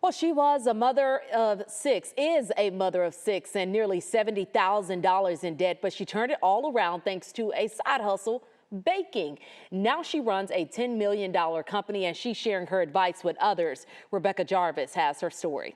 Well, she was a mother of six, is a mother of six, and nearly $70,000 in debt, but she turned it all around thanks to a side hustle, baking. Now she runs a $10 million company, and she's sharing her advice with others. Rebecca Jarvis has her story.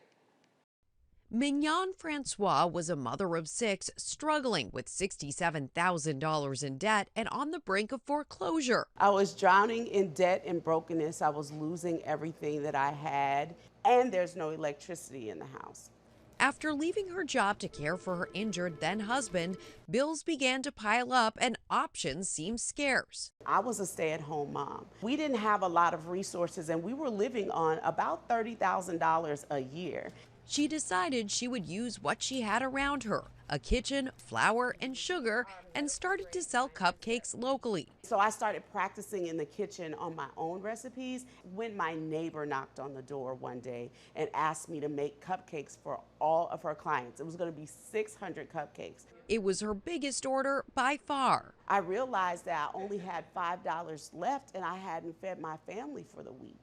MIgnon Francois was a mother of six struggling with $67,000 in debt and on the brink of foreclosure. I was drowning in debt and brokenness. I was losing everything that I had, and there's no electricity in the house. After leaving her job to care for her injured then husband, bills began to pile up and options seemed scarce. I was a stay-at-home mom. We didn't have a lot of resources, and we were living on about $30,000 a year. She decided she would use what she had around her, a kitchen, flour, and sugar, and started to sell cupcakes locally. So I started practicing in the kitchen on my own recipes when my neighbor knocked on the door one day and asked me to make cupcakes for all of her clients. It was going to be 600 cupcakes. It was her biggest order by far. I realized that I only had $5 left and I hadn't fed my family for the week.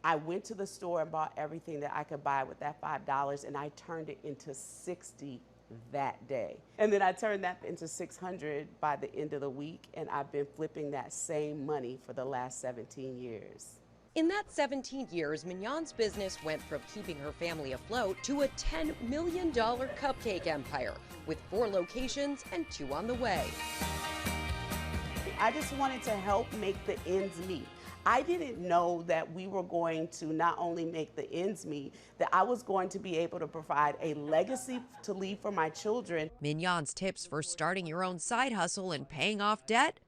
I went to the store and bought everything that I could buy with that $5, and I turned it into 60 that day. And then I turned that into 600 by the end of the week, and I've been flipping that same money for the last 17 years. In that 17 years, MIgnon's business went from keeping her family afloat to a $10 million cupcake empire, with 4 locations and 2 on the way. I just wanted to help make the ends meet. I didn't know that we were going to not only make the ends meet, that I was going to be able to provide a legacy to leave for my children. MIgnon's tips for starting your own side hustle and paying off debt?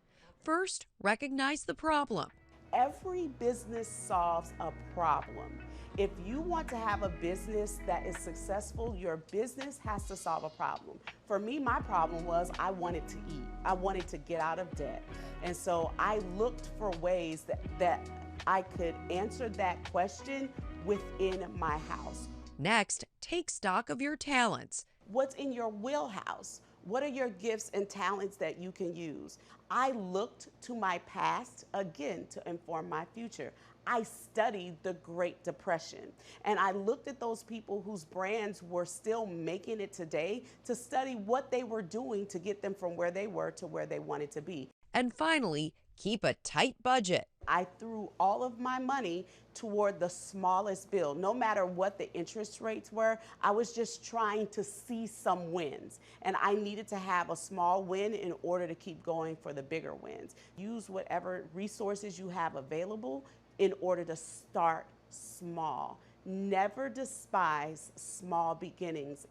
First, recognize the problem. Every business solves a problem. If you want to have a business that is successful, your business has to solve a problem. For me, my problem was I wanted to eat. I wanted to get out of debt. And so I looked for ways that I could answer that question within my house. Next, take stock of your talents. What's in your wheelhouse? What are your gifts and talents that you can use? I looked to my past, again, to inform my future. I studied the Great Depression, and I looked at those people whose brands were still making it today to study what they were doing to get them from where they were to where they wanted to be. And finally, keep a tight budget. I threw all of my money toward the smallest bill. No matter what the interest rates were, I was just trying to see some wins. And I needed to have a small win in order to keep going for the bigger wins. Use whatever resources you have available in order to start small. Never despise small beginnings.